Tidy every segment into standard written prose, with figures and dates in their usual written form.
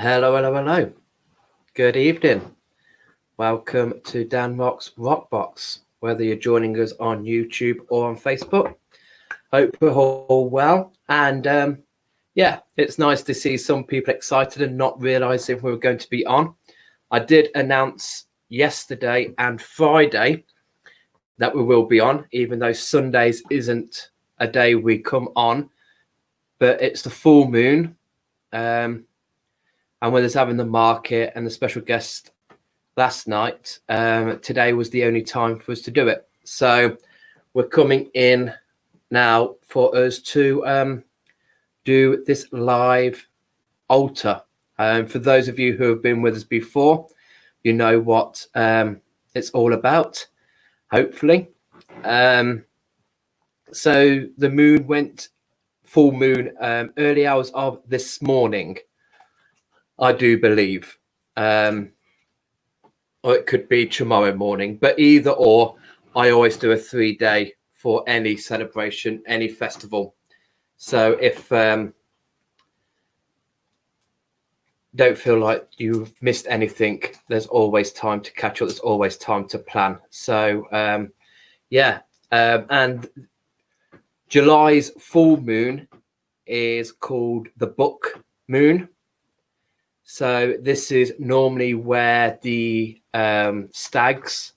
Hello, hello, hello. Good evening. Welcome to Dan Rock's Rockbox. Whether you're joining us on YouTube or on Facebook, hope we're all well. And yeah, it's nice to see some people excited and not realizing we were going to be on. I did announce yesterday and Friday that we will be on, even though Sundays isn't a day we come on, but it's the full moon. And with us having the market and the special guest last night, today was the only time for us to do it. So we're coming in now for us to do this live altar. For those of you who have been with us before, you know what it's all about, hopefully. So the moon went full moon early hours of this morning, I do believe. Or it could be tomorrow morning, but either or, I always do a 3-day for any celebration, any festival. So if don't feel like you've missed anything, there's always time to catch up. There's always time to plan. So and July's full moon is called the Buck Moon. So this is normally where the stags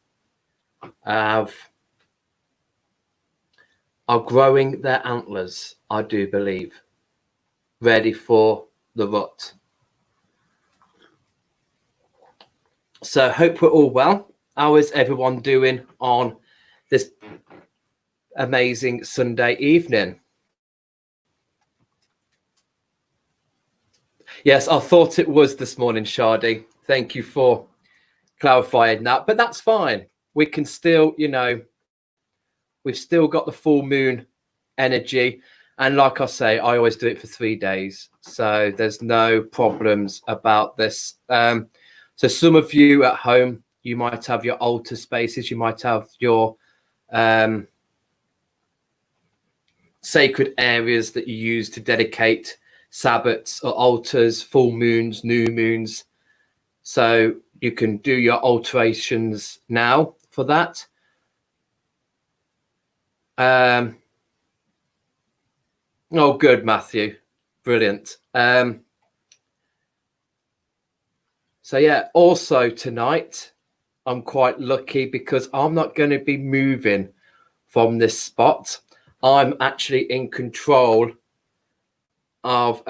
are growing their antlers, I do believe, ready for the rut. So hope we're all well. How is everyone doing on this amazing Sunday evening? Yes, I thought it was this morning, Shardy. Thank you for clarifying that, but that's fine. We can still, we've still got the full moon energy. And like I say, I always do it for 3 days. So there's no problems about this. So some of you at home, you might have your altar spaces. You might have your sacred areas that you use to dedicate Sabbats or altars, full moons, new moons. So you can do your alterations now for that. Oh, good, Matthew. Brilliant. So yeah, also tonight, I'm quite lucky because I'm not going to be moving from this spot. I'm actually in control of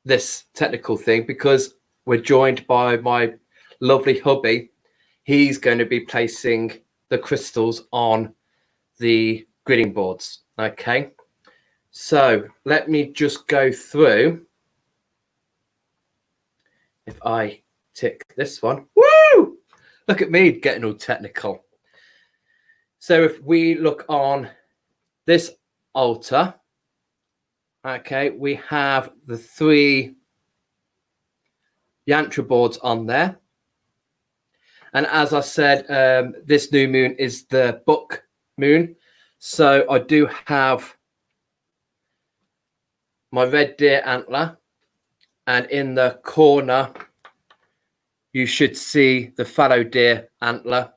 this technical thing because we're joined by my lovely hubby. He's going to be placing the crystals on the gridding boards. Okay, so let me just go through. If I tick this one, woo! Look at me getting all technical. So if we look on this altar, okay, we have the 3 yantra boards on there. And as I said, this new moon is the Buck moon. So I do have my red deer antler. And in the corner, you should see the fallow deer antler.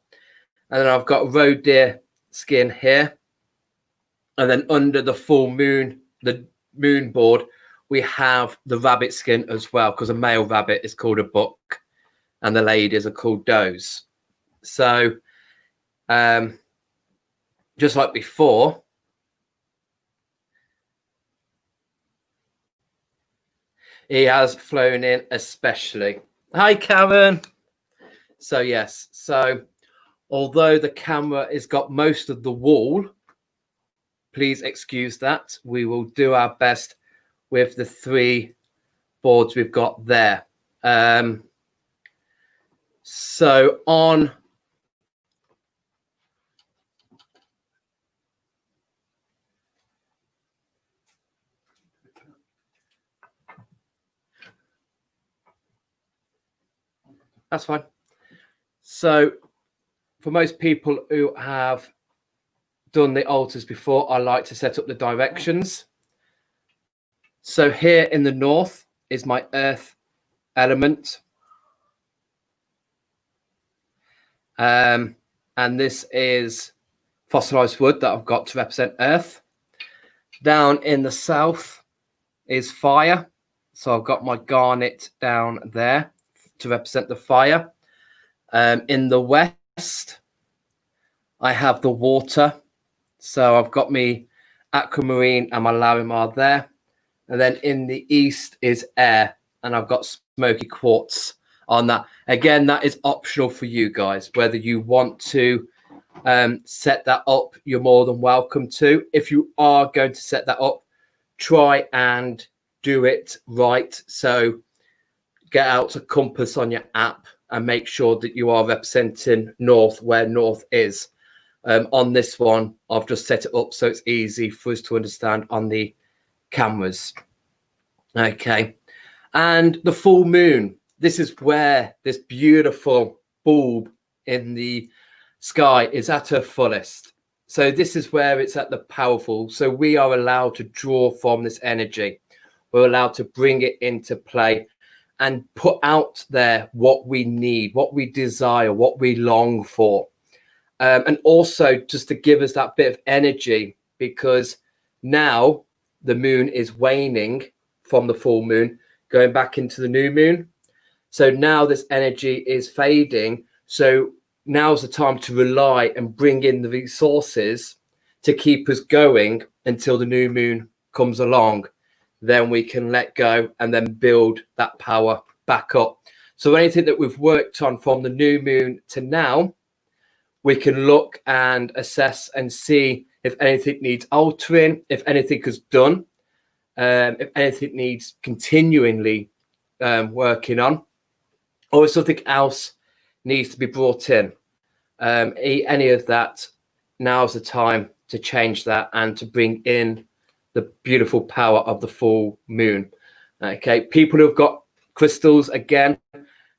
And then I've got roe deer skin here. And then under the full moon, the moon board, we have the rabbit skin as well, because a male rabbit is called a buck and the ladies are called does. So just like before, he has flown in especially. Hi, Karen. So yes, so although the camera has got most of the wall, please excuse that. We will do our best with the 3 boards we've got there. So on that's fine. So for most people who have done the altars before, I like to set up the directions. So here in the north is my earth element. And this is fossilized wood that I've got to represent earth. Down in the south is fire. So I've got my garnet down there to represent the fire. In the west, I have the water. So I've got me aquamarine and my Larimar there. And then in the east is air. And I've got smoky quartz on that. Again, that is optional for you guys. Whether you want to set that up, you're more than welcome to. If you are going to set that up, try and do it right. So get out a compass on your app and make sure that you are representing north where north is. On this one, I've just set it up so it's easy for us to understand on the cameras. Okay. And the full moon, this is where this beautiful bulb in the sky is at her fullest. So this is where it's at the powerful. So we are allowed to draw from this energy. We're allowed to bring it into play and put out there what we need, what we desire, what we long for. And also just to give us that bit of energy, because now the moon is waning from the full moon, going back into the new moon. So now this energy is fading. So now's the time to rely and bring in the resources to keep us going until the new moon comes along. Then we can let go and then build that power back up. So anything that we've worked on from the new moon to now, we can look and assess and see if anything needs altering, if anything is done, if anything needs continually working on, or if something else needs to be brought in. Any of that, now's the time to change that and to bring in the beautiful power of the full moon. Okay, people who've got crystals, again,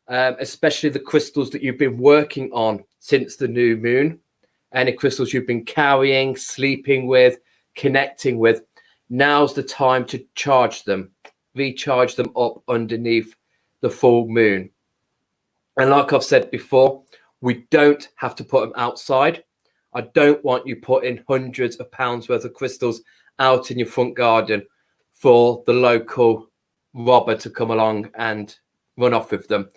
especially the crystals that you've been working on since the new moon, any crystals you've been carrying, sleeping with, connecting with, now's the time to charge them, recharge them up underneath the full moon. And like I've said before, we don't have to put them outside. I don't want you putting hundreds of pounds worth of crystals out in your front garden for the local robber to come along and run off with them.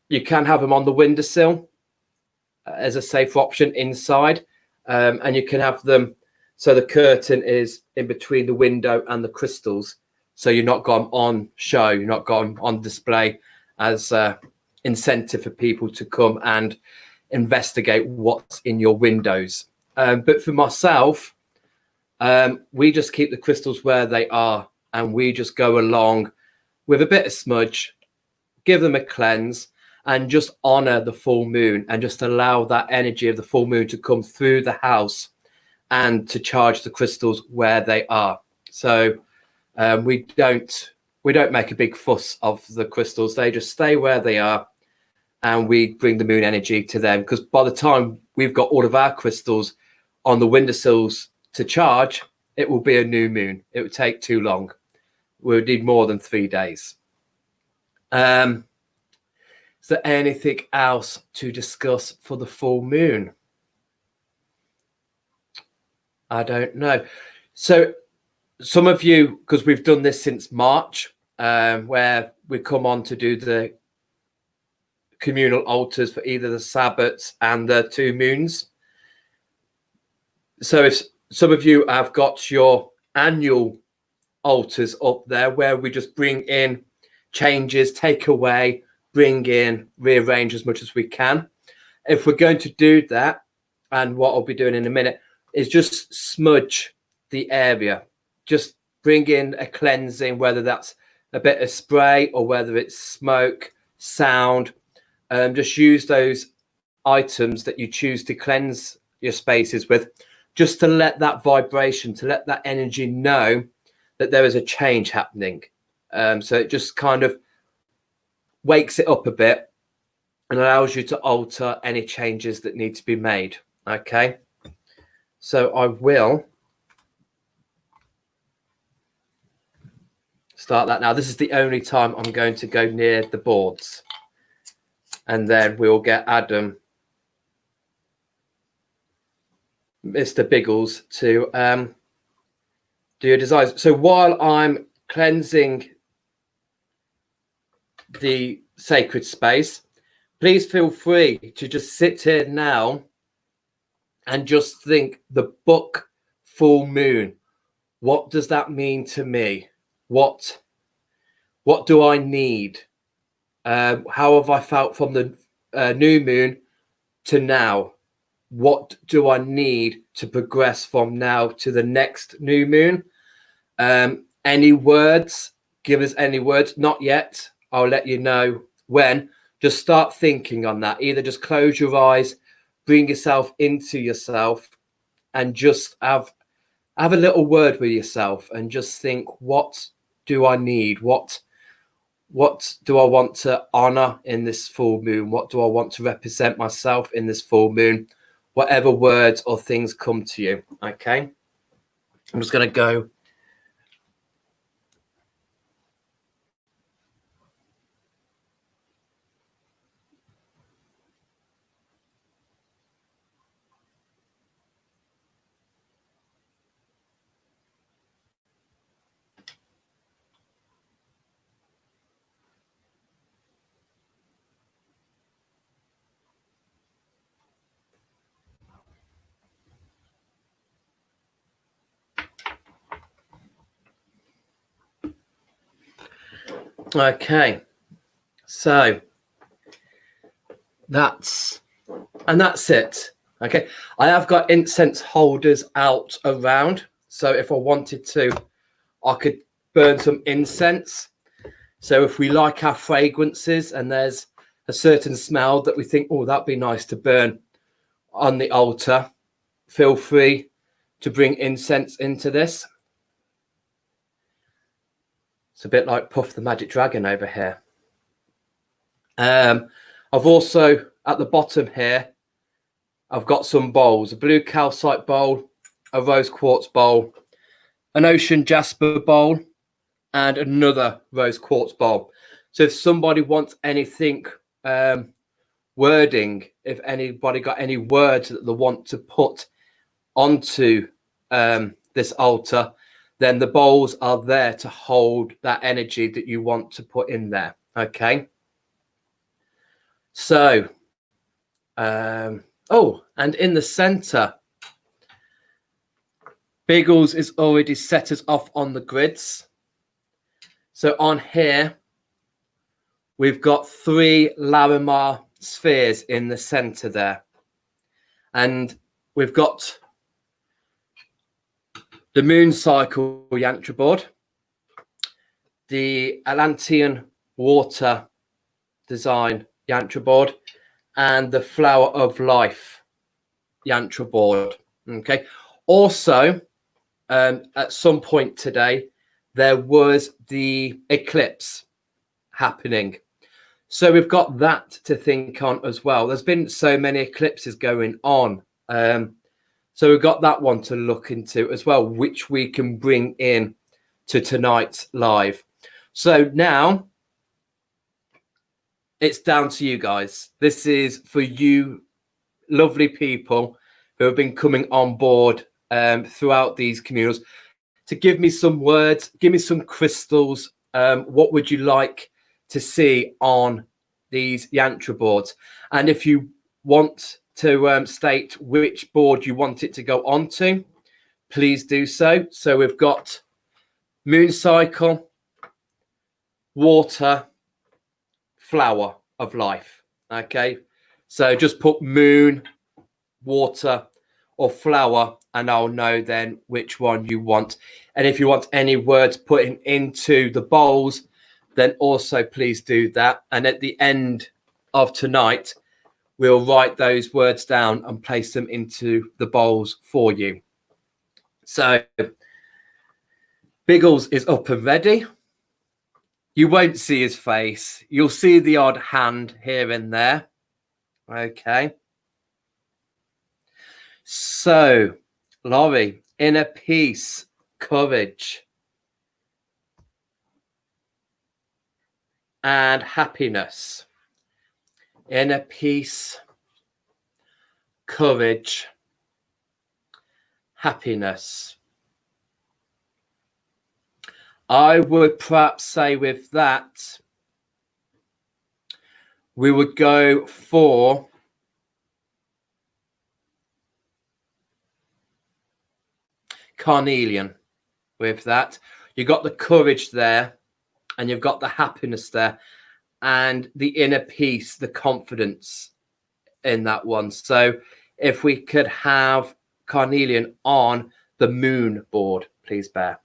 You can have them on the windowsill as a safer option inside, and you can have them so the curtain is in between the window and the crystals, so you're not got them on show, you're not got them on display as incentive for people to come and investigate what's in your windows. But for myself, we just keep the crystals where they are, and we just go along with a bit of smudge, give them a cleanse, and just honor the full moon and just allow that energy of the full moon to come through the house and to charge the crystals where they are. So we don't make a big fuss of the crystals. They just stay where they are, and we bring the moon energy to them, because by the time we've got all of our crystals on the windowsills to charge, it will be a new moon. It would take too long. We'll need more than 3 days. Is there anything else to discuss for the full moon? I don't know. So some of you, because we've done this since March, where we come on to do the communal altars for either the Sabbats and the 2 moons. So if some of you have got your annual altars up there, where we just bring in changes, take away, bring in, rearrange as much as we can. If we're going to do that, and what I'll be doing in a minute, is just smudge the area. Just bring in a cleansing, whether that's a bit of spray or whether it's smoke, sound. Just use those items that you choose to cleanse your spaces with, just to let that vibration, to let that energy know that there is a change happening. So it just kind of wakes it up a bit and allows you to alter any changes that need to be made. Okay, so I will start that now. This is the only time I'm going to go near the boards. And then we'll get Adam, Mr. Biggles, to do your designs. So while I'm cleansing the sacred space, please feel free to just sit here now and just think the book full moon. What does that mean to me? What do I need? How have I felt from the new moon to now? What do I need to progress from now to the next new moon? Any words? Give us any words. Not yet. I'll let you know when. Just start thinking on that. Either just close your eyes, bring yourself into yourself, and just have a little word with yourself and just think, what do I need? What do I want to honor in this full moon? What do I want to represent myself in this full moon? Whatever words or things come to you. Okay. I'm just going to go. Okay, so that's it. Okay, I have got incense holders out around, so if I wanted to, I could burn some incense. So if we like our fragrances and there's a certain smell that we think, oh, that'd be nice to burn on the altar, feel free to bring incense into this. It's a bit like Puff the Magic Dragon over here. I've also, at the bottom here, I've got some bowls, a blue calcite bowl, a rose quartz bowl, an ocean jasper bowl, and another rose quartz bowl. So if somebody wants anything, wording, if anybody got any words that they want to put onto this altar, then the bowls are there to hold that energy that you want to put in there. Okay. So, oh, and in the center, Biggles is already set us off on the grids. So on here, we've got 3 Larimar spheres in the center there. And we've got the moon cycle yantra board, the Atlantean water design yantra board, and the flower of life yantra board. Okay. Also, at some point today, there was the eclipse happening. So we've got that to think on as well. There's been so many eclipses going on. So we've got that one to look into as well, which we can bring in to tonight's live. So now it's down to you guys. This is for you lovely people who have been coming on board throughout these communals to give me some words, give me some crystals. What would you like to see on these yantra boards? And if you want to state which board you want it to go onto, please do so. So we've got moon cycle, water, flower of life. Okay, so just put moon, water, or flower, and I'll know then which one you want. And if you want any words put into the bowls, then also please do that. And at the end of tonight, we'll write those words down and place them into the bowls for you. So Biggles is up and ready. You won't see his face. You'll see the odd hand here and there. Okay. So, Laurie, inner peace, courage. and happiness. Inner peace, courage, happiness. I would perhaps say with that, we would go for carnelian with that. You've got the courage there, and you've got the happiness there, and the inner peace, the confidence in that one. So if we could have carnelian on the moon board, please, Bear.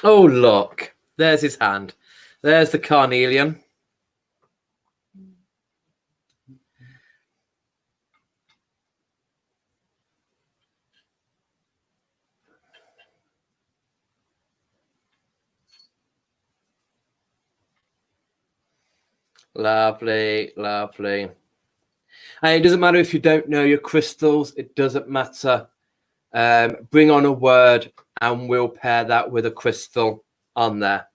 Oh, look, there's his hand. There's the carnelian. Lovely, lovely. And it doesn't matter if you don't know your crystals. It doesn't matter. Bring on a word and we'll pair that with a crystal on there.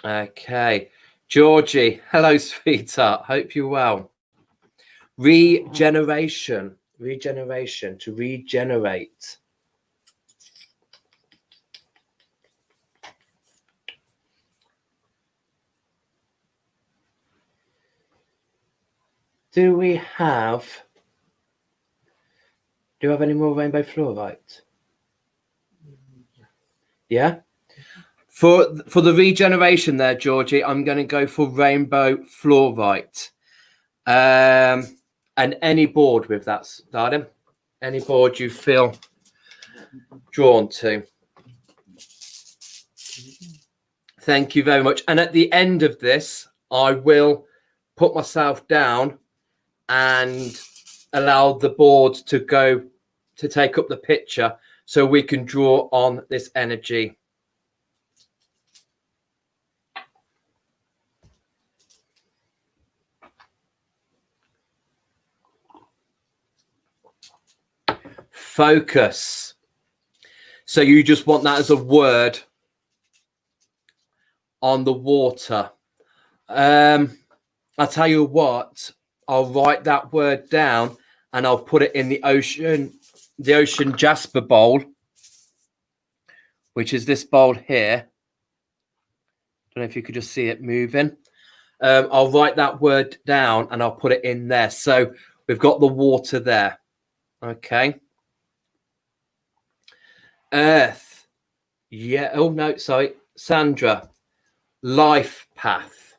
Okay. Georgie, hello, sweetheart. Hope you're well. Regeneration. Regeneration, to regenerate. Do we have any more rainbow fluorite? Yeah. For the regeneration there, Georgie, I'm going to go for rainbow fluorite. And any board with that, darling. Any board you feel drawn to. Thank you very much. And at the end of this, I will put myself down and allow the board to go to take up the picture so we can draw on this energy. Focus. So you just want that as a word on the water. I'll tell you what, I'll write that word down and I'll put it in the ocean jasper bowl, which is this bowl here. Don't know if you could just see it moving. I'll write that word down and I'll put it in there. So we've got the water there. Okay. Earth. Yeah. Oh, no, sorry. Sandra. Life path.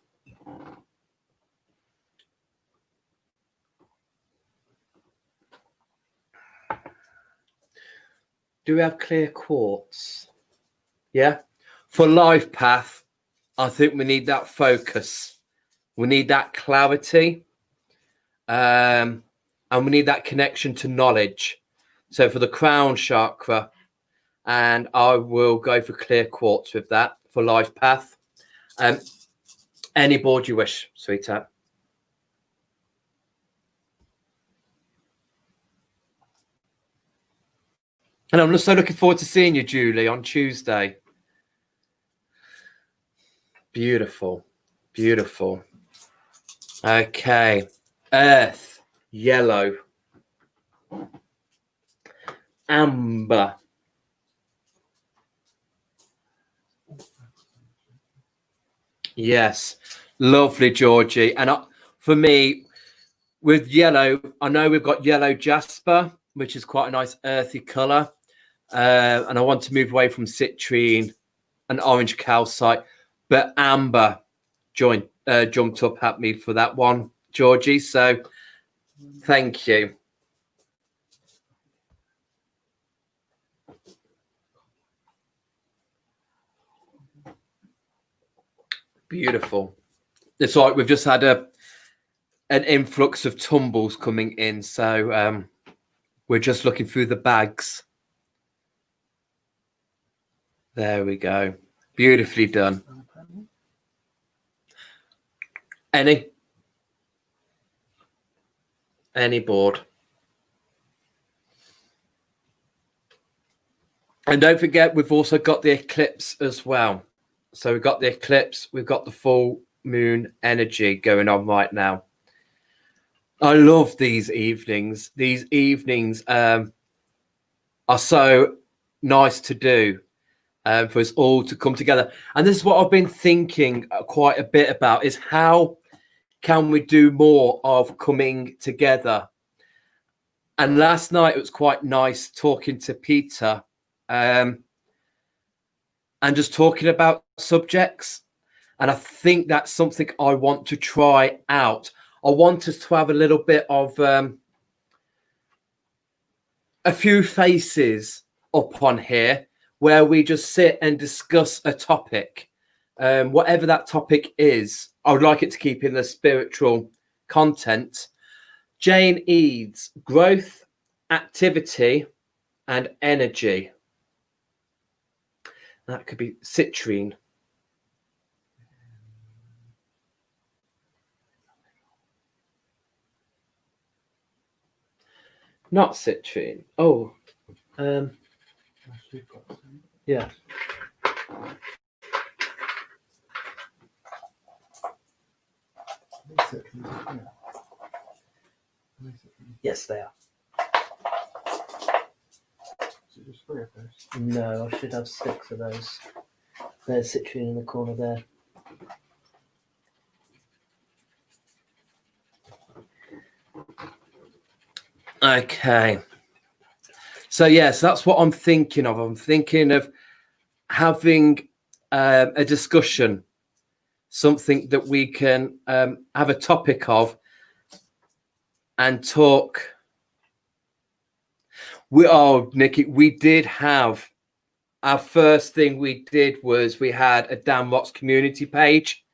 Do we have clear quartz? Yeah. For life path, I think we need that focus. We need that clarity. And we need that connection to knowledge. So for the crown chakra, and I will go for clear quartz with that for life path. Any board you wish, sweetheart. And I'm so looking forward to seeing you, Julie, on Tuesday. Beautiful. Beautiful. Okay. Earth. Yellow. Amber. Yes. Lovely, Georgie. And for me, with yellow, I know we've got yellow jasper, which is quite a nice earthy colour. And I want to move away from citrine and orange calcite. But amber jumped up at me for that one, Georgie. So thank you. Beautiful. It's like we've just had an influx of tumbles coming in. So we're just looking through the bags. There we go. Beautifully done. Any? Any board. And don't forget, we've also got the eclipse as well. So we've got the eclipse, we've got the full moon energy going on right now. I love these evenings. These evenings are so nice to do, for us all to come together. And this is what I've been thinking quite a bit about, is how can we do more of coming together? And last night it was quite nice talking to Peter, and just talking about subjects. And I think that's something I want to try out. I want us to have a little bit of a few faces up on here where we just sit and discuss a topic, whatever that topic is. I would like it to keep in the spiritual content. Jane Eads, growth, activity, and energy. That could be citrine. Not citrine. Oh, yeah. Yes, they are. Just 3 of those. No, I should have 6 of those. There's citrine in the corner there. Okay. So yes, that's what I'm thinking of. I'm thinking of having a discussion, something that we can have a topic of and talk. Nikki, we did have our first thing we did was we had a Dan Rocks community page.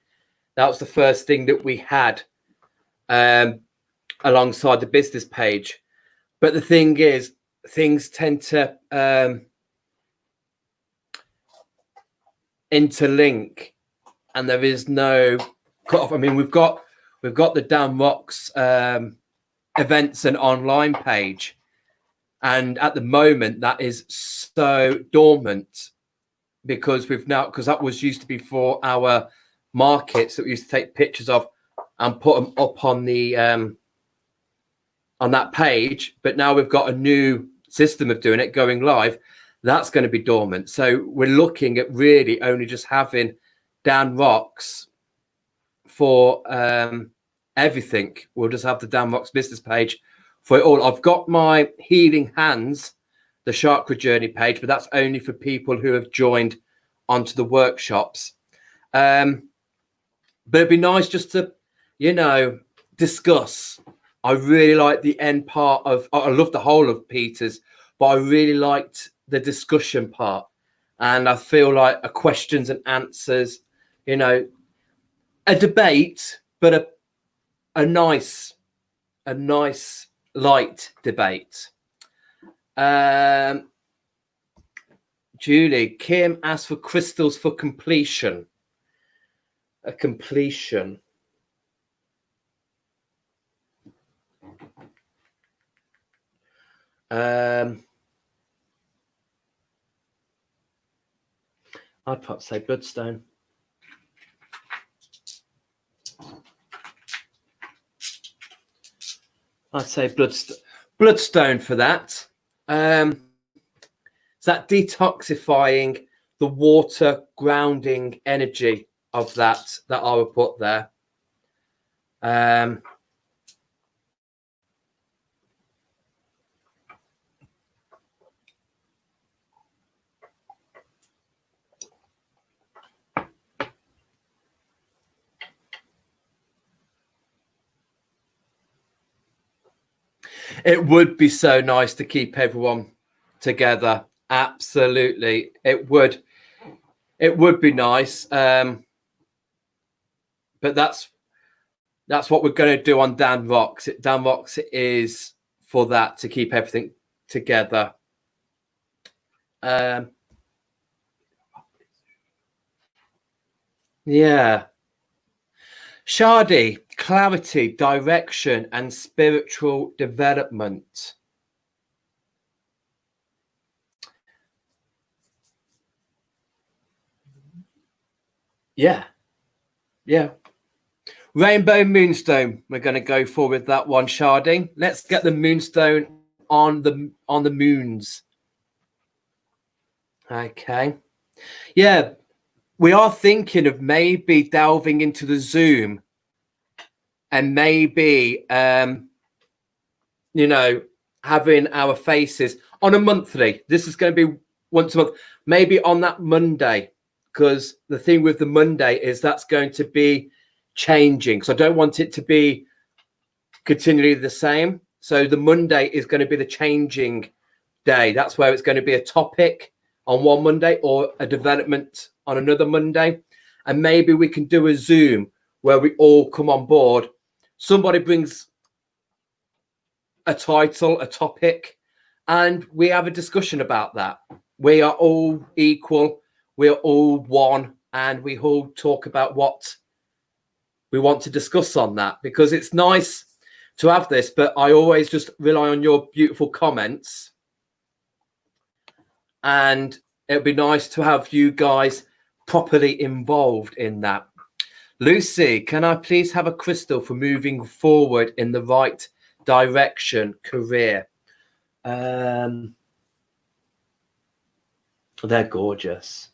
That was the first thing that we had alongside the business page. But the thing is, things tend to interlink, and there is no cut off. I mean, we've got the Dan Rocks events and online page, and at the moment that is so dormant because that was used to be for our markets that we used to take pictures of and put them up on the on that page. But now we've got a new system of doing it, going live. That's going to be dormant. So we're looking at really only just having Dan Rocks for everything. We'll just have the Dan Rocks business page for it all. I've got my Healing Hands, the Chakra Journey page, but that's only for people who have joined onto the workshops. But it'd be nice just to, discuss. I really like the end part of, I love the whole of Peter's, but I really liked the discussion part. And I feel like a questions and answers, a debate, but a nice light debate. Julie, Kim asked for crystals for completion. A completion. I'd perhaps say bloodstone. I'd say bloodstone for that. It's that detoxifying, the water grounding energy of that I would put there. It would be so nice to keep everyone together. Absolutely. It would be nice. But that's what we're going to do on Dan Rocks. Dan Rocks is for that, to keep everything together. Yeah. Shardy, clarity, direction, and spiritual development. Yeah. Rainbow Moonstone. We're going to go for with that one, Shardy. Let's get the Moonstone on the moons. Okay. Yeah. We are thinking of maybe delving into the Zoom and maybe, having our faces on a monthly. This is going to be once a month, maybe on that Monday, because the thing with the Monday is that's going to be changing. So I don't want it to be continually the same. So the Monday is going to be the changing day. That's where it's going to be a topic on one Monday or a development on another Monday. And maybe we can do a Zoom where we all come on board. Somebody brings a title, a topic, and we have a discussion about that. We are all equal. We're all one. And we all talk about what we want to discuss on that, because it's nice to have this, but I always just rely on your beautiful comments. And it'd be nice to have you guys properly involved in that. Lucy, can I please have a crystal for moving forward in the right direction career? They're gorgeous.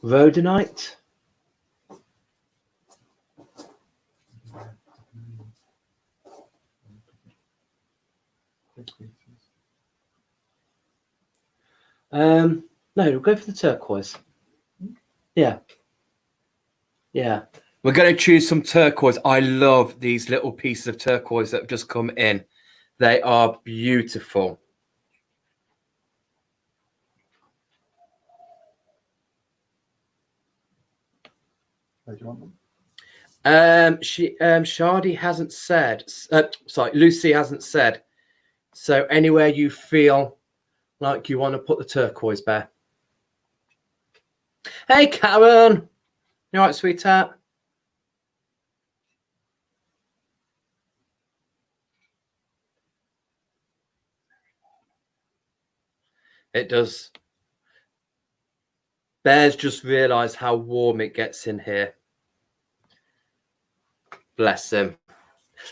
Rhodonite. No, we'll go for the turquoise. Yeah. We're going to choose some turquoise. I love these little pieces of turquoise that have just come in. They are beautiful. Do you want them? Shardy hasn't said. Lucy hasn't said. So anywhere you feel like you want to put the turquoise, Bear. Hey, Karen. You all right, sweetheart? It does. Bear's just realised how warm it gets in here. Bless him.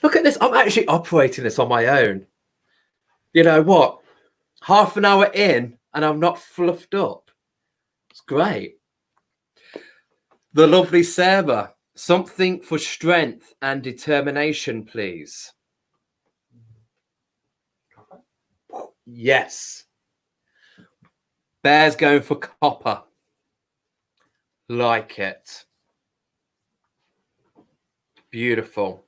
Look at this. I'm actually operating this on my own. You know what? Half an hour in and I'm not fluffed up. It's great. The lovely Sarah. Something for strength and determination, please. Yes. Bear's going for copper. Like it. Beautiful.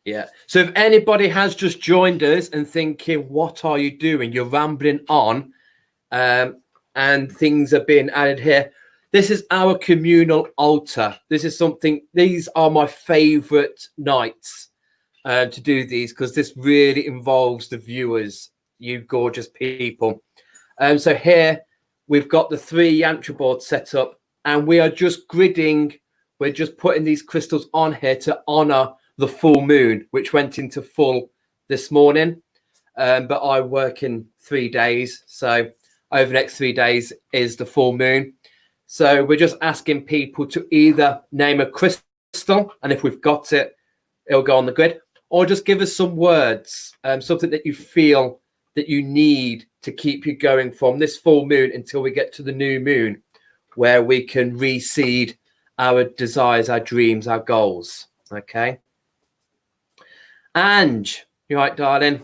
Yeah. So if anybody has just joined us and thinking, what are you doing? You're rambling on, and things are being added here. This is our communal altar. This is something, these are my favorite nights to do these, because this really involves the viewers, you gorgeous people. So here we've got the 3 yantra boards set up, and we are just gridding. We're just putting these crystals on here to honor the full moon, which went into full this morning. But I work in 3 days. So over the next 3 days is the full moon. So we're just asking people to either name a crystal, and if we've got it, it'll go on the grid, or just give us some words, something that you feel that you need to keep you going from this full moon until we get to the new moon, where we can reseed our desires, our dreams, our goals. Okay. Ange, you right, darling?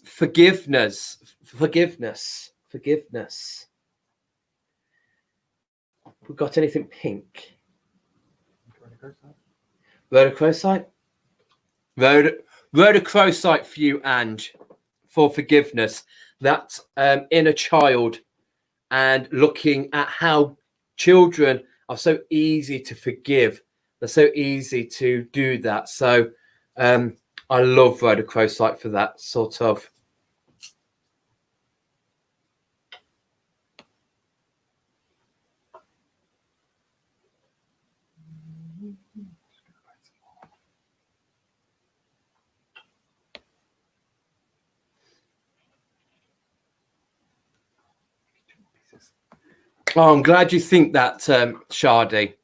Forgiveness. We've got anything pink? Rhodochrosite. Rhodochrosite for you, Ange, for forgiveness. That inner child, and looking at how children are so easy to forgive. They're so easy to do that. So I love rhodochrosite for that sort of Oh, I'm glad you think that, Shardy.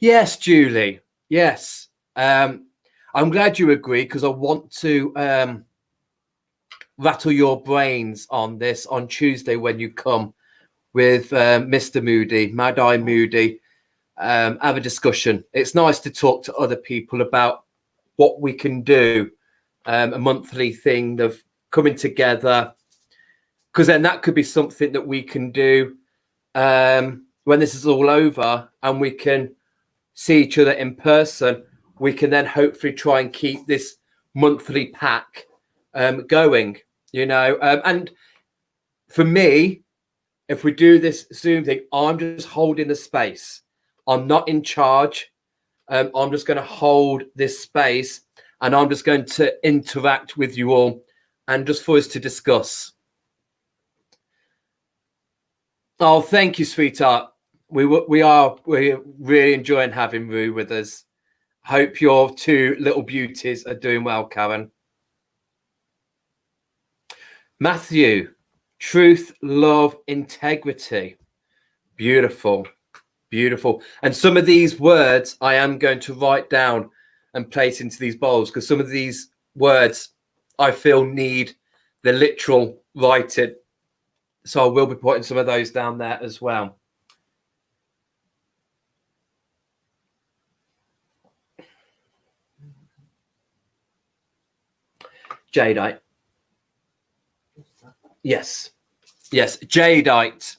Yes, Julie. Yes. I'm glad you agree because I want to rattle your brains on this on Tuesday when you come with Mr. Moody, Mad Eye Moody. Have a discussion. It's nice to talk to other people about what we can do, a monthly thing of coming together, because then that could be something that we can do when this is all over and we can see each other in person. We can then hopefully try and keep this monthly pack going, and for me, if we do this Zoom thing, I'm just holding the space. I'm not in charge. I'm just going to hold this space and I'm just going to interact with you all and just for us to discuss. Oh, thank you, sweetheart. We're really enjoying having Rue with us. Hope your two little beauties are doing well, Karen. Matthew, truth, love, integrity. Beautiful. Beautiful. And some of these words I am going to write down and place into these bowls because some of these words I feel need the literal writing. So I will be putting some of those down there as well. Jadeite. Yes. Yes. Jadeite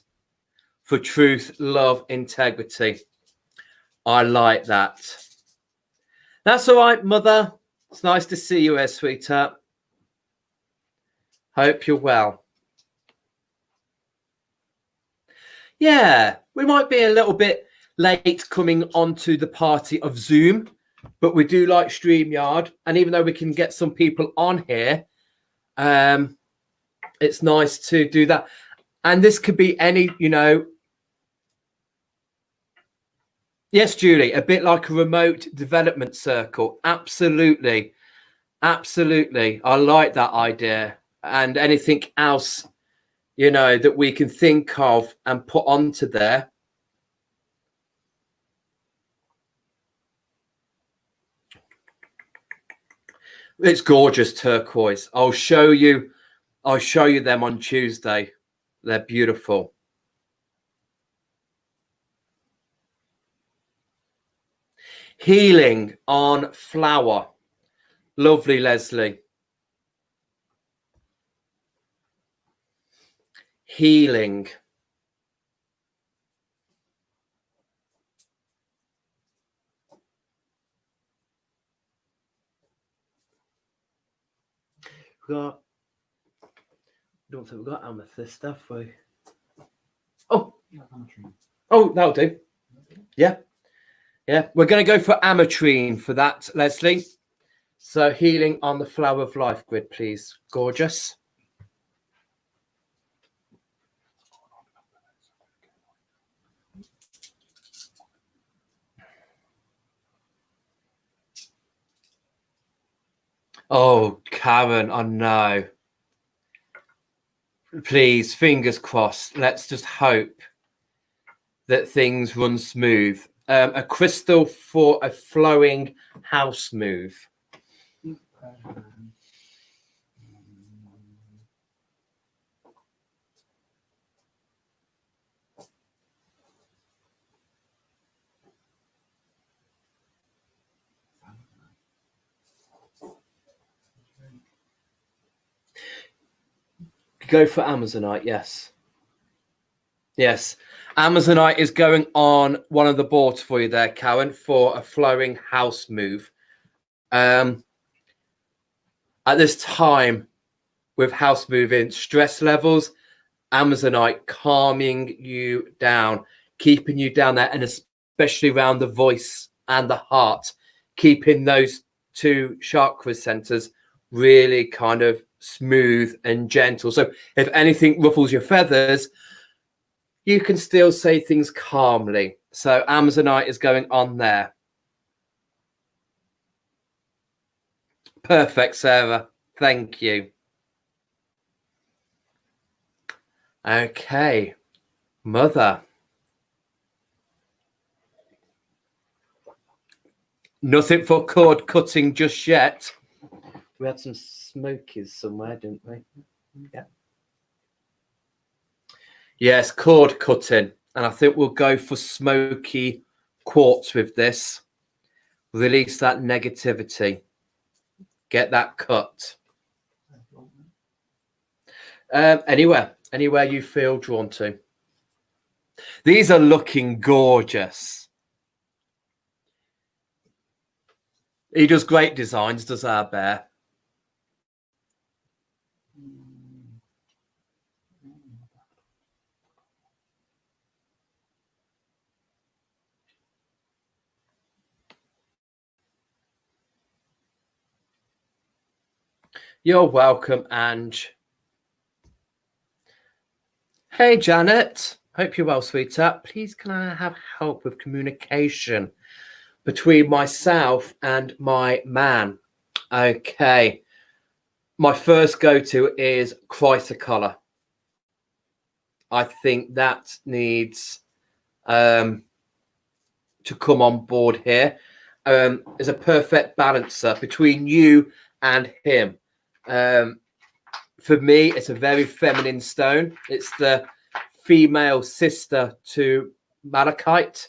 for truth, love, integrity. I like that. That's all right, Mother. It's nice to see you here, sweetheart. Hope you're well. Yeah, we might be a little bit late coming onto the party of Zoom, but we do like StreamYard. And even though we can get some people on here, it's nice to do that. And this could be any, yes, Julie, a bit like a remote development circle. Absolutely. Absolutely. I like that idea. And anything else, that we can think of and put onto there. It's gorgeous turquoise. I'll show you them on Tuesday. They're beautiful. Healing on flower. Lovely, Leslie. Healing. We've got amethyst stuff. Oh, that'll do. Yeah. We're going to go for ametrine for that, Leslie. So healing on the flower of life grid, please. Gorgeous. Oh, Karen, I know. Please, fingers crossed. Let's just hope that things run smooth. A crystal for a flowing house move. Go for Amazonite, yes. Yes. Amazonite is going on one of the boards for you there, Karen, for a flowing house move. At this time, with house moving, stress levels, Amazonite calming you down, keeping you down there, and especially around the voice and the heart, keeping those two chakra centers really kind of smooth and gentle. So if anything ruffles your feathers, you can still say things calmly. So Amazonite is going on there. Perfect, Sarah. Thank you. Okay, Mother. Nothing for cord cutting just yet. We had some smokies somewhere, didn't we? Yeah. Yes, cord cutting. And I think we'll go for smoky quartz with this. Release that negativity. Get that cut. Anywhere you feel drawn to. These are looking gorgeous. He does great designs, does our bear. You're welcome, Ange. Hey, Janet. Hope you're well, sweetheart. Please, can I have help with communication between myself and my man? Okay. My first go-to is Chrysocolor. I think that needs to come on board here. Is a perfect balancer between you and him. For me, it's a very feminine stone. It's the female sister to malachite.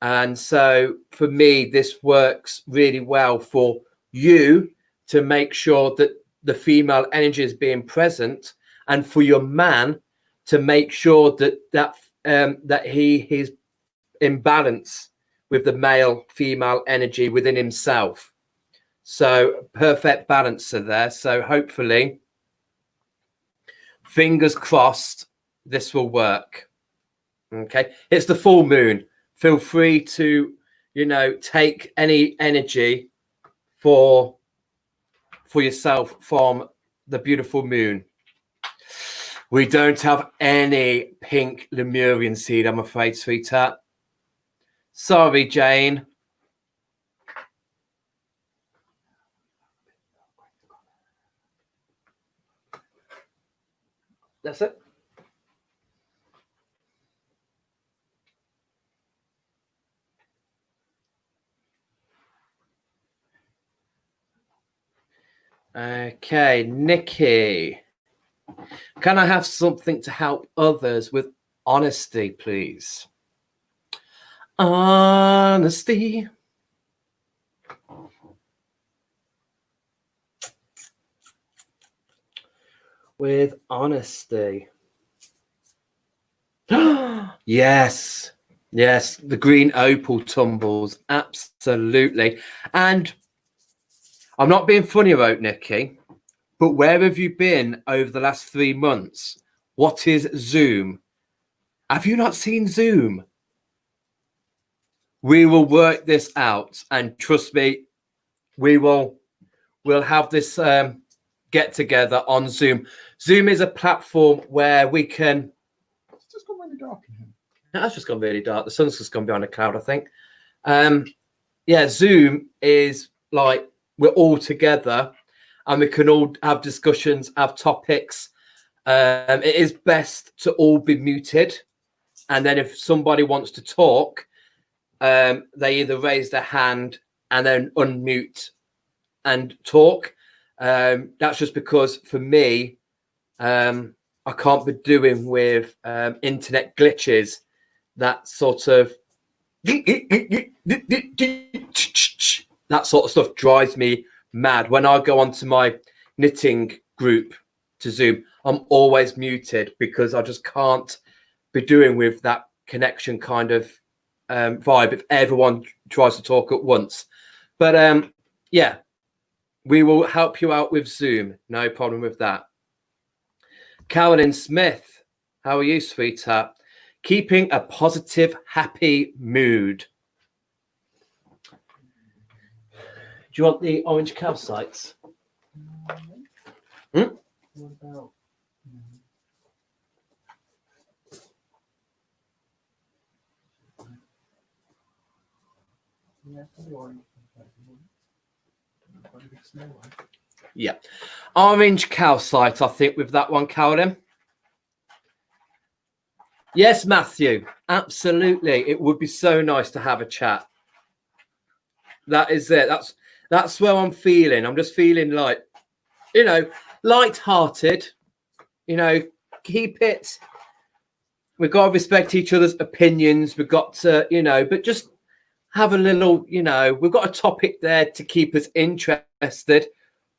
And so for me, this works really well for you to make sure that the female energy is being present, and for your man to make sure that he is in balance with the male female energy within himself. So perfect balancer there. So hopefully, fingers crossed, this will work. Okay, it's the full moon. Feel free to, take any energy for yourself from the beautiful moon. We don't have any pink Lemurian seed, I'm afraid, sweetheart. Sorry, Jane. That's it. Okay, Nikki. Can I have something to help others with honesty, please? Honesty. With honesty. Yes. Yes, the green opal tumbles. Absolutely. And I'm not being funny about Nikki, but where have you been over the last 3 months? What is Zoom? Have you not seen Zoom? We will work this out, and trust me, we'll have this get together on Zoom. Zoom is a platform where we can. It's just gone really dark in here. That's just gone really dark. The sun's just gone behind a cloud, I think. Yeah, Zoom is like we're all together, and we can all have discussions, have topics. It is best to all be muted, and then if somebody wants to talk, they either raise their hand and then unmute and talk. That's just because for me, I can't be doing with internet glitches. That sort of stuff drives me mad. When I go onto my knitting group to Zoom, I'm always muted because I just can't be doing with that connection kind of vibe if everyone tries to talk at once. But yeah, we will help you out with Zoom. No problem with that. Carolyn Smith, how are you, sweetheart? Keeping a positive, happy mood. Do you want the orange calcites? What about? Yeah, the orange. Yeah. Orange calcite, I think, with that one, Carolyn. Yes, Matthew. Absolutely. It would be so nice to have a chat. That is it. That's where I'm feeling. I'm just feeling like, you know, light-hearted. You know, keep it. We've got to respect each other's opinions. We've got to, you know, but just have a little, you know, we've got a topic there to keep us interested,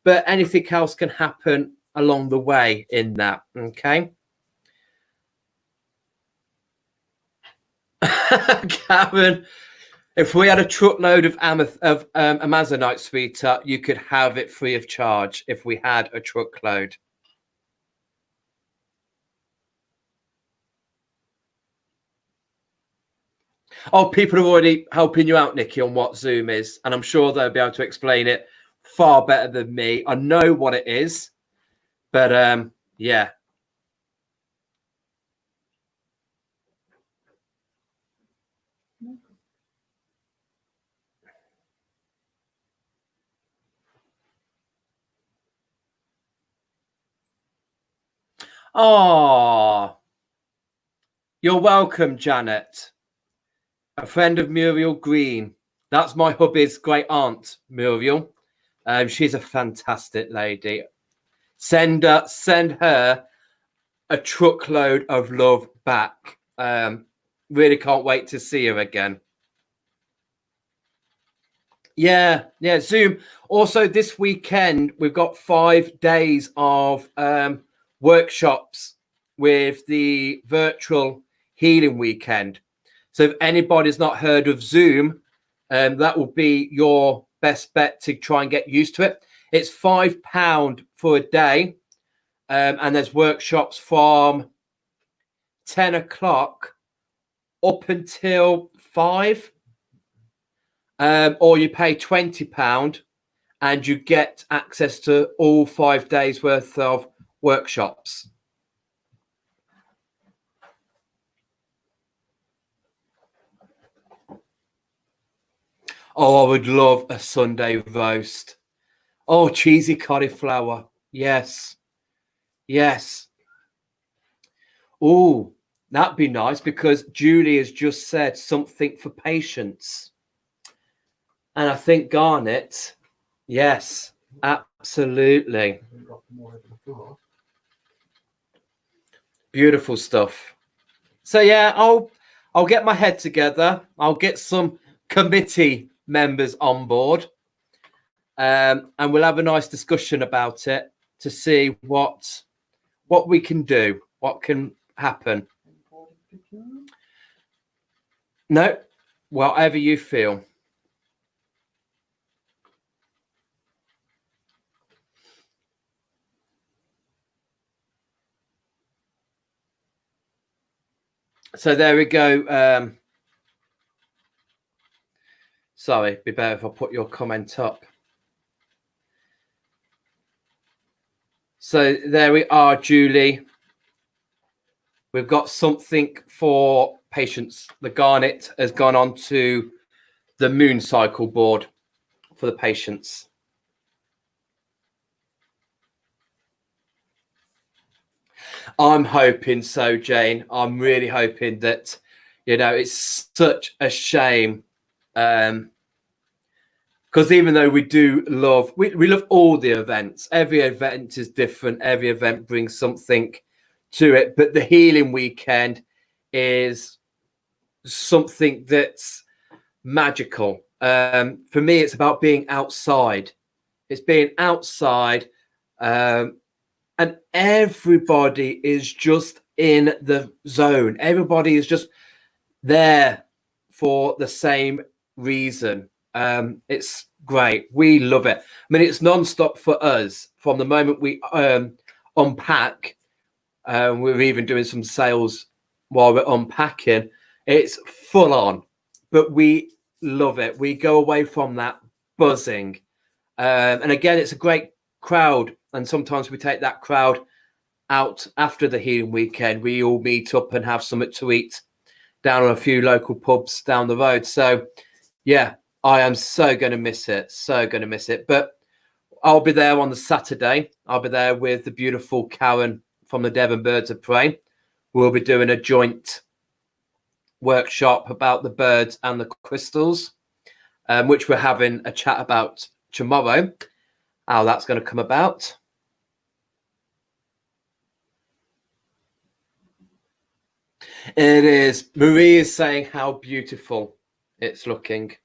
but anything else can happen along the way in that. Okay. Karen, if we had a truckload of Amazonite, sweetheart, you could have it free of charge if we had a truckload. Oh, people are already helping you out, Nikki, on what Zoom is, and I'm sure they'll be able to explain it far better than me. I know what it is, but yeah. Oh, you're welcome, Janet. A friend of Muriel Green. That's my hubby's great aunt, Muriel. She's a fantastic lady. Send her a truckload of love back. Really can't wait to see her again. Yeah, Zoom. Also, this weekend we've got 5 days of workshops with the virtual healing weekend. So if anybody's not heard of Zoom, that will be your best bet to try and get used to it. It's £5 for a day, and there's workshops from 10 o'clock up until 5. Or you pay £20 and you get access to all 5 days worth of workshops. Oh, I would love a Sunday roast. Oh, cheesy cauliflower. Yes. Oh, that'd be nice, because Julie has just said something for patience. And I think Garnet, yes, absolutely. Beautiful stuff. So yeah, I'll get my head together. I'll get some committee members on board, and we'll have a nice discussion about it to see what we can do, what can happen. No, whatever you feel. So there we go. Sorry, be better if I put your comment up. So there we are, Julie. We've got something for patients. The Garnet has gone on to the moon cycle board for the patients. I'm hoping so, Jane. I'm really hoping that, you know, it's such a shame. Because even though we do love, we love all the events. Every event is different. Every event brings something to it. But the healing weekend is something that's magical. For me, it's about being outside. It's being outside. And everybody is just in the zone. Everybody is just there for the same reason. It's great. We love it. I mean, it's non-stop for us from the moment we unpack. We're even doing some sales while we're unpacking. It's full on, but we love it. We go away from that buzzing. And again, it's a great crowd. And sometimes we take that crowd out after the healing weekend. We all meet up and have something to eat down on a few local pubs down the road. So, yeah, I am so going to miss it. So going to miss it. But I'll be there on the Saturday. I'll be there with the beautiful Karen from the Devon Birds of Prey. We'll be doing a joint workshop about the birds and the crystals. which we're having a chat about tomorrow, how that's going to come about. It is. Marie is saying how beautiful it's looking.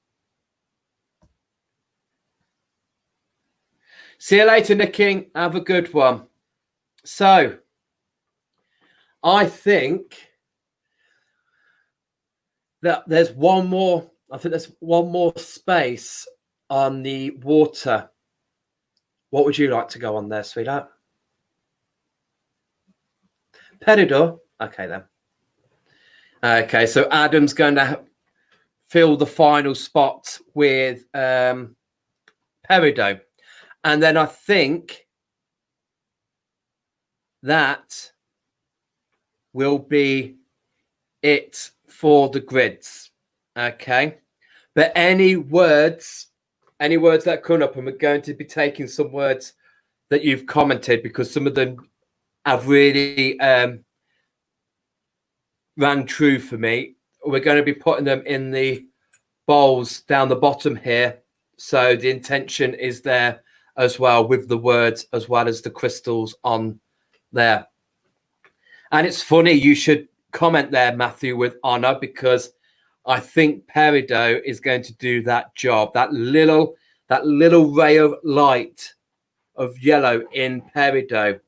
See you later, Nicky. Have a good one. So, I think that there's one more. I think there's one more space on the water. What would you like to go on there, sweetheart? Peridot. Okay, then. Okay, so Adam's going to fill the final spot with Peridot. And then I think that will be it for the grids. Okay. But any words that come up, and we're going to be taking some words that you've commented because some of them have really ran true for me. We're going to be putting them in the bowls down the bottom here. So the intention is there as well with the words as well as the crystals on there. And it's funny, you should comment there, Matthew, with honor, because I think Peridot is going to do that job. That little ray of light of yellow in Peridot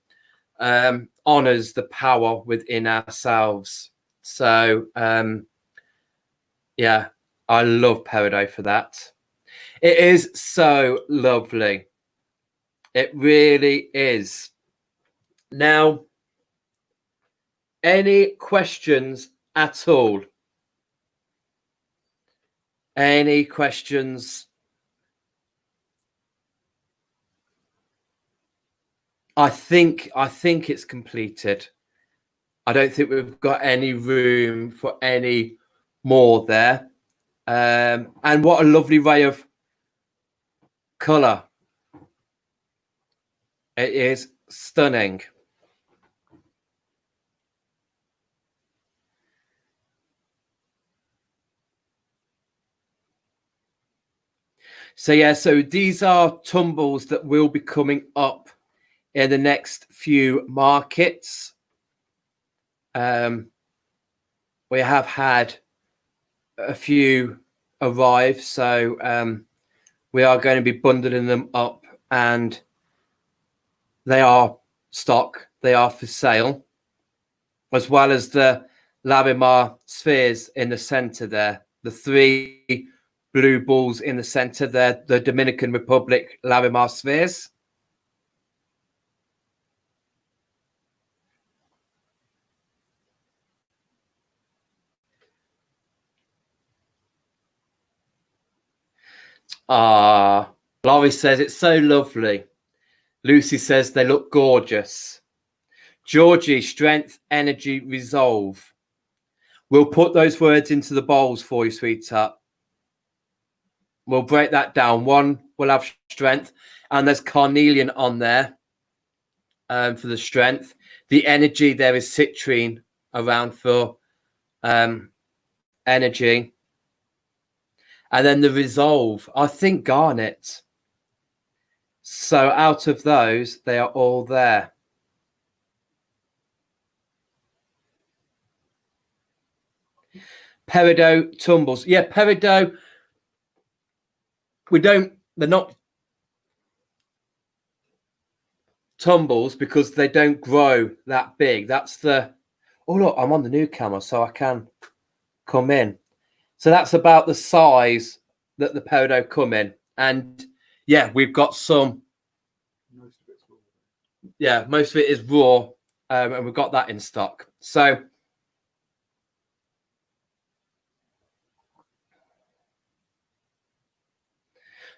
honors the power within ourselves. So, yeah, I love Peridot for that. It is so lovely. It really is. Now, any questions at all? Any questions? I think it's completed. I don't think we've got any room for any more there. And what a lovely ray of colour. It is stunning. So yeah, so these are tumbles that will be coming up in the next few markets. We have had a few arrive, so we are going to be bundling them up, and they are stock, they are for sale, as well as the Larimar spheres in the center there, the 3 blue balls in the center there, the Dominican Republic Larimar spheres. Laurie says it's so lovely. Lucy says they look gorgeous. Georgie, strength, energy, resolve. We'll put those words into the bowls for you, sweetheart. We'll break that down. One will have strength, and there's carnelian on there for the strength. The energy, there is citrine around for energy. And then the resolve, I think garnet. So out of those, they are all there. Peridot tumbles. Yeah, Peridot, they're not tumbles because they don't grow that big. That's the, oh look, I'm on the new camera, so I can come in. So that's about the size that the Peridot come in. And yeah, we've got some. Most of it's raw. Yeah, most of it is raw, and we've got that in stock. So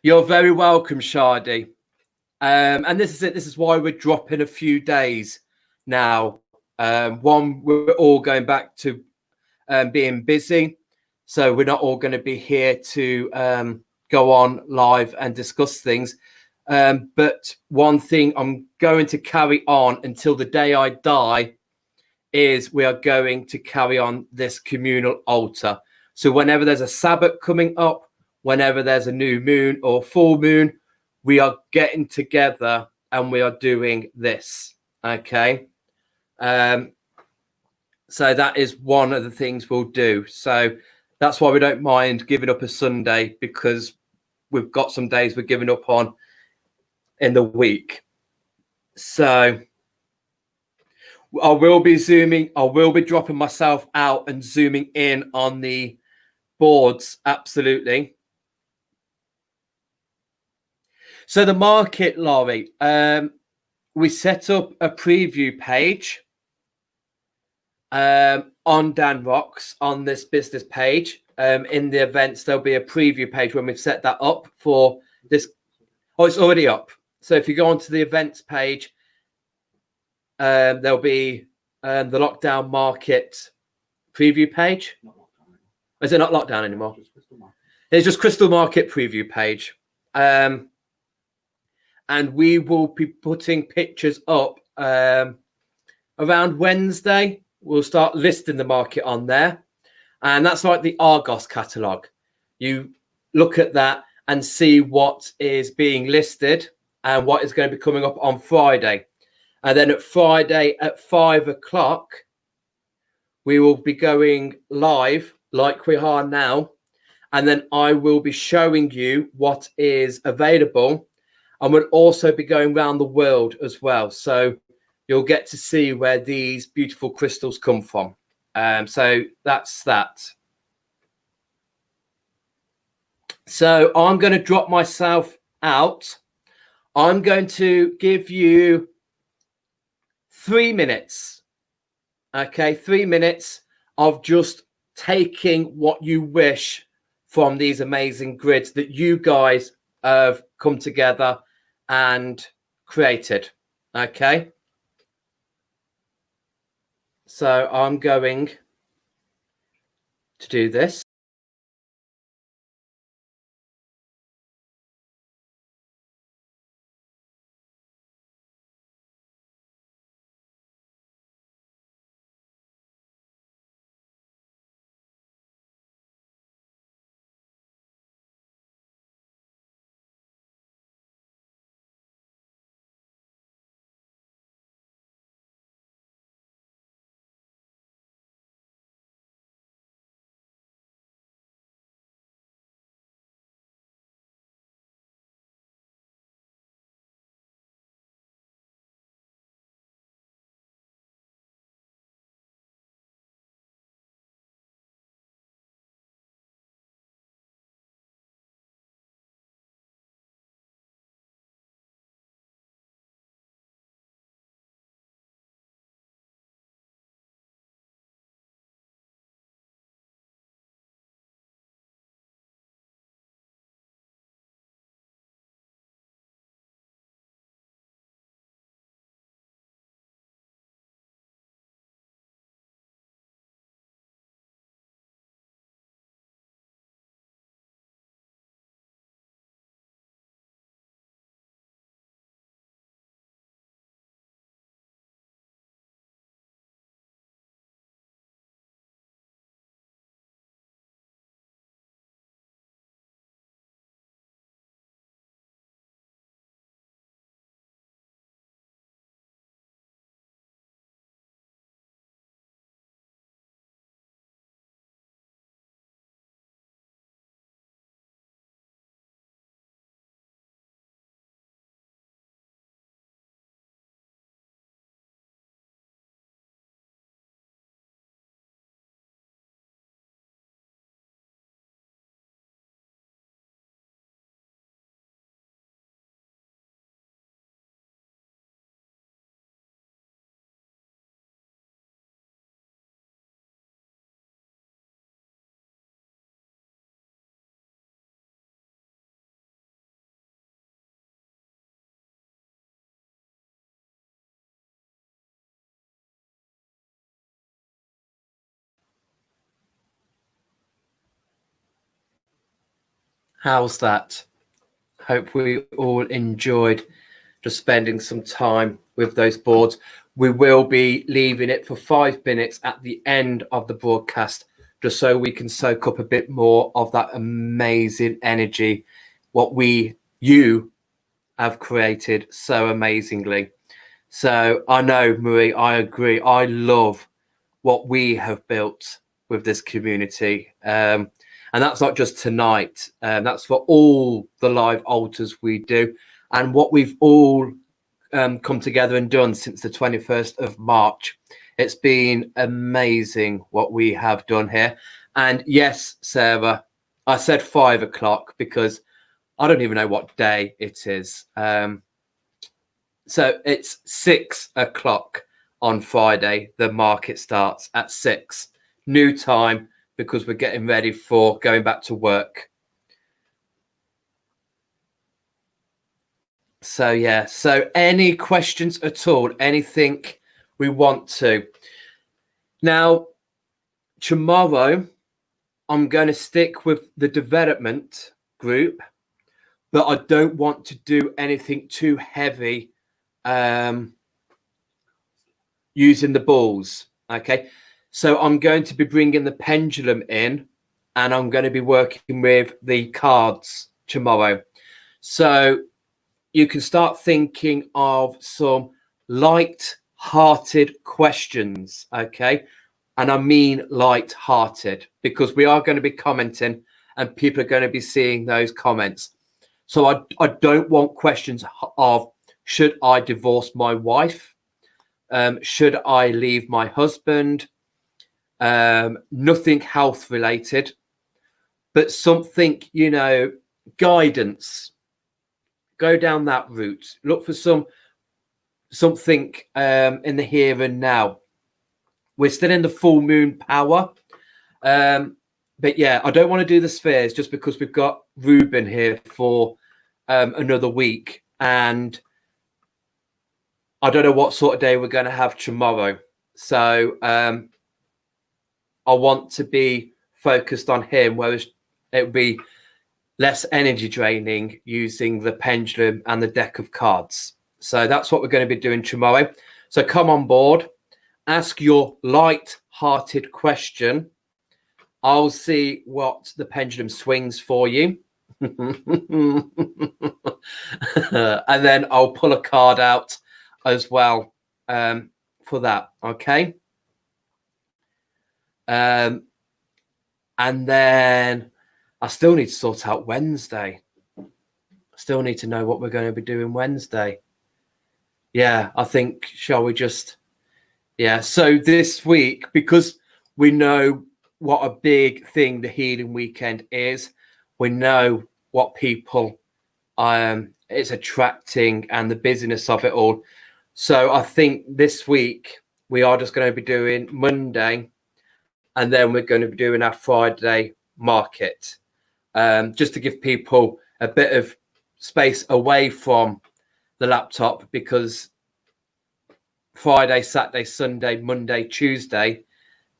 you're very welcome, Shardy. And this is it. This is why we're dropping a few days now. One, we're all going back to being busy. So we're not all going to be here to go on live and discuss things. But one thing I'm going to carry on until the day I die is we are going to carry on this communal altar. So whenever there's a Sabbath coming up whenever there's a new moon or full moon, we are getting together and we are doing this. Okay. So that is one of the things we'll do. So that's why we don't mind giving up a Sunday, because we've got some days we're giving up on in the week. So I will be zooming. I will be dropping myself out and zooming in on the boards. Absolutely. So the market, Laurie, we set up a preview page on Dan Rocks on this business page. In the events, there'll be a preview page when we've set that up for this. Oh, it's already up. So if you go onto the events page, there'll be the lockdown market preview page. Is it not lockdown anymore? It's just Crystal Market preview page. And we will be putting pictures up around Wednesday. We'll start listing the market on there. And that's like the Argos catalogue. You look at that and see what is being listed and what is going to be coming up on Friday. And then at Friday at 5 o'clock, we will be going live like we are now. And then I will be showing you what is available. And we'll also be going around the world as well. So you'll get to see where these beautiful crystals come from. So that's that. So I'm going to drop myself out. I'm going to give you 3 minutes. Okay, 3 minutes of just taking what you wish from these amazing grids that you guys have come together and created. Okay. So I'm going to do this. How's that? Hope we all enjoyed just spending some time with those boards. We will be leaving it for 5 minutes at the end of the broadcast just so we can soak up a bit more of that amazing energy, what you have created so amazingly. So I know, Marie, I agree. I love what we have built with this community. And that's not just tonight. That's for all the live altars we do and what we've all come together and done since the 21st of March. It's been amazing what we have done here. And yes, Sarah, I said 5 o'clock because I don't even know what day it is. So it's 6 o'clock on Friday. The market starts at 6. New time because we're getting ready for going back to work. So, yeah. So any questions at all? Anything we want to? Now, tomorrow, I'm going to stick with the development group, but I don't want to do anything too heavy using the balls. Okay. So I'm going to be bringing the pendulum in and I'm going to be working with the cards tomorrow. So you can start thinking of some light-hearted questions, okay? And I mean light-hearted because we are going to be commenting and people are going to be seeing those comments. So I don't want questions of, should I divorce my wife? Should I leave my husband? Nothing health related, but something, you know, guidance. Go down that route. Look for something in the here and now. We're still in the full moon power. But yeah, I don't want to do the spheres just because we've got Ruben here for another week. And I don't know what sort of day we're going to have tomorrow. So I want to be focused on him, whereas it would be less energy draining using the pendulum and the deck of cards. So that's what we're going to be doing tomorrow. So come on board, ask your light-hearted question. I'll see what the pendulum swings for you. And then I'll pull a card out as well for that. Okay. And then I still need to sort out Wednesday. I still need to know what we're going to be doing Wednesday. Yeah, I think, shall we just... Yeah, so this week, because we know what a big thing the healing weekend is, we know what people it's attracting and the busyness of it all. So I think this week we are just going to be doing Monday and then we're going to be doing our Friday market. Just to give people a bit of space away from the laptop, because Friday, Saturday, Sunday, Monday, Tuesday,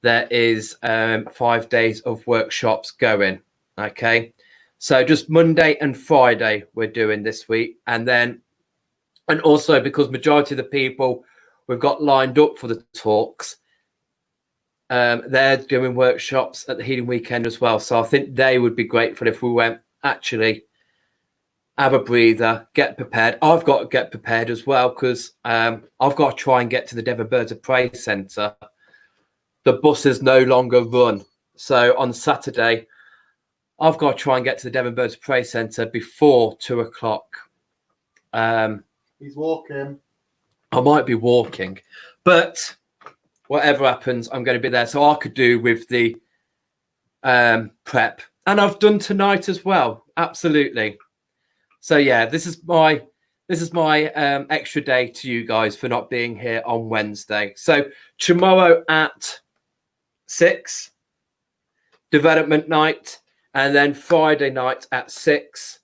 there is 5 days of workshops going. Okay. So just Monday and Friday we're doing this week. And also because majority of the people we've got lined up for the talks, they're doing workshops at the healing weekend as well. So I think they would be grateful if we went, actually, have a breather, get prepared. I've got to get prepared as well because I've got to try and get to the Devon Birds of Prey Centre. The buses no longer run. So on Saturday, I've got to try and get to the Devon Birds of Prey Centre before 2 o'clock. He's walking. I might be walking, but whatever happens, I'm going to be there. So I could do with the prep. And I've done tonight as well. Absolutely. So yeah, this is my extra day to you guys for not being here on Wednesday. So tomorrow at 6, development night, and then Friday night at 6,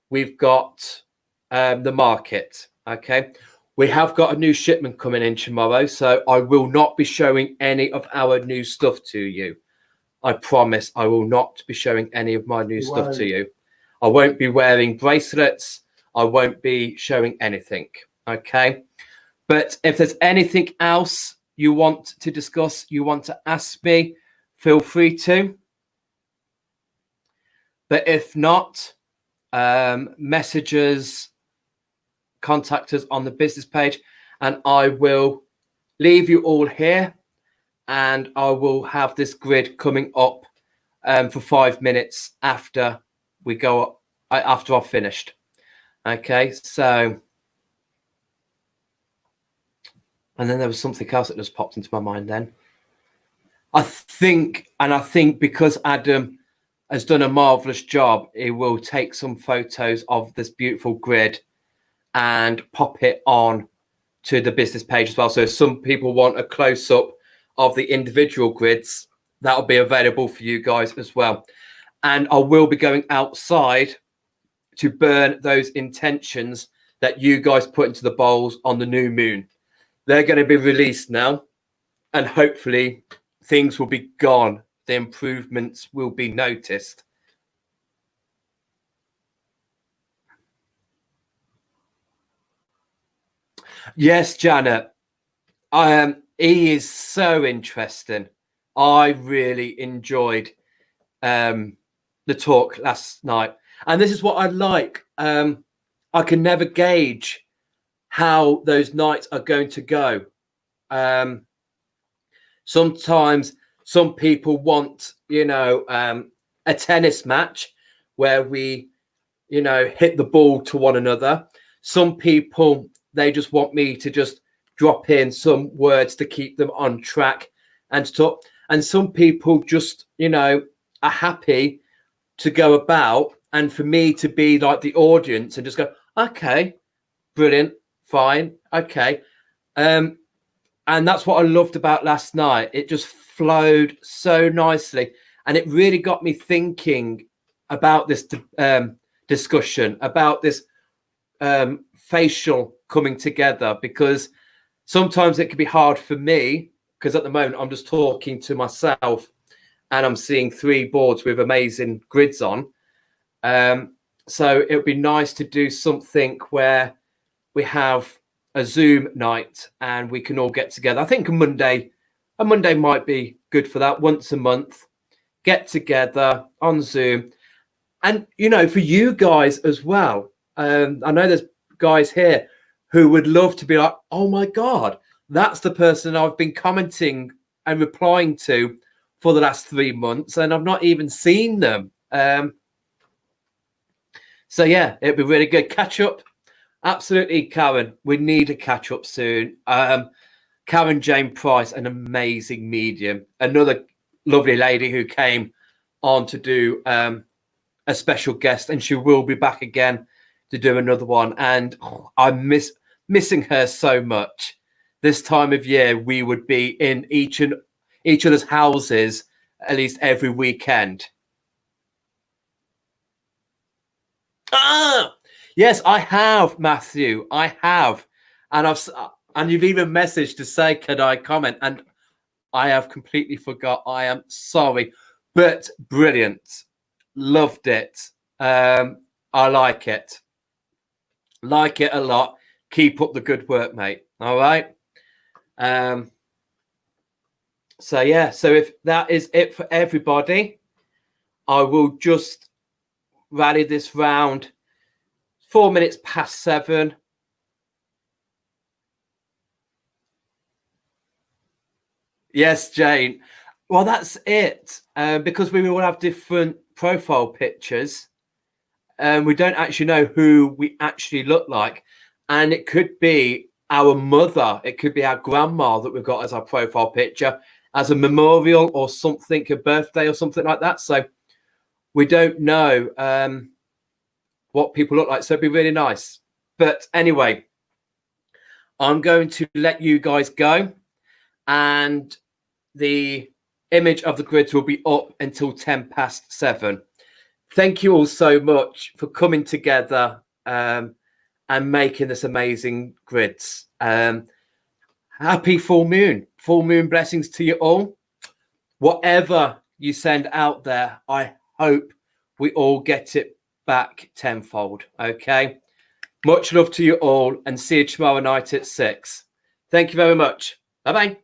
we've got the market. Okay. We have got a new shipment coming in tomorrow, so I will not be showing any of our new stuff to you. I promise I will not be showing any of my new stuff to you. I won't be wearing bracelets. I won't be showing anything. Okay. But if there's anything else you want to discuss, you want to ask me, feel free to. But if not, messages, contact us on the business page, and I will leave you all here, and I will have this grid coming up for 5 minutes after we go up, after I've finished. Okay, so, and then there was something else that just popped into my mind then. I think because Adam has done a marvelous job, he will take some photos of this beautiful grid and pop it on to the business page as well. So if some people want a close-up of the individual grids, that'll be available for you guys as well. And I will be going outside to burn those intentions that you guys put into the bowls on the new moon. They're going to be released now, and hopefully things will be gone. The improvements will be noticed. Yes, Janet. He is so interesting. I really enjoyed the talk last night. And this is what I like. I can never gauge how those nights are going to go. Sometimes some people want, a tennis match where we, hit the ball to one another. Some people, they just want me to just drop in some words to keep them on track and to talk. And some people just, are happy to go about and for me to be like the audience and just go, okay, brilliant, fine, okay. And that's what I loved about last night. It just flowed so nicely. And it really got me thinking about this discussion, about this facial coming together, because sometimes it can be hard for me, because at the moment I'm just talking to myself and I'm seeing 3 boards with amazing grids on. So it would be nice to do something where we have a Zoom night and we can all get together. I think a Monday might be good for that. Once a month, get together on Zoom. And, for you guys as well. I know there's guys here who would love to be like, oh my God, that's the person I've been commenting and replying to for the last 3 months, and I've not even seen them. So yeah, it'd be really good. Catch up. Absolutely, Karen. We need a catch up soon. Karen Jane Price, an amazing medium, another lovely lady who came on to do a special guest, and she will be back again to do another one. And I'm missing her so much. This time of year, we would be in each other's houses at least every weekend. Yes, I have, Matthew. I have, and you've even messaged to say, could I comment? And I have completely forgot. I am sorry, but brilliant. Loved it. I like it. Like it a lot. Keep up the good work, mate. All right. So yeah, so if that is it for everybody, I will just rally this round. 4 minutes past 7. Yes, Jane. Well, that's it. Because we will have different profile pictures. We don't actually know who we actually look like. And it could be our mother. It could be our grandma that we've got as our profile picture, as a memorial or something, a birthday or something like that. So we don't know what people look like. So it'd be really nice. But anyway, I'm going to let you guys go. And the image of the grids will be up until 10 past 7. Thank you all so much for coming together and making this amazing grids. Happy full moon. Full moon blessings to you all. Whatever you send out there, I hope we all get it back tenfold. Okay. Much love to you all, and see you tomorrow night at 6. Thank you very much. Bye-bye.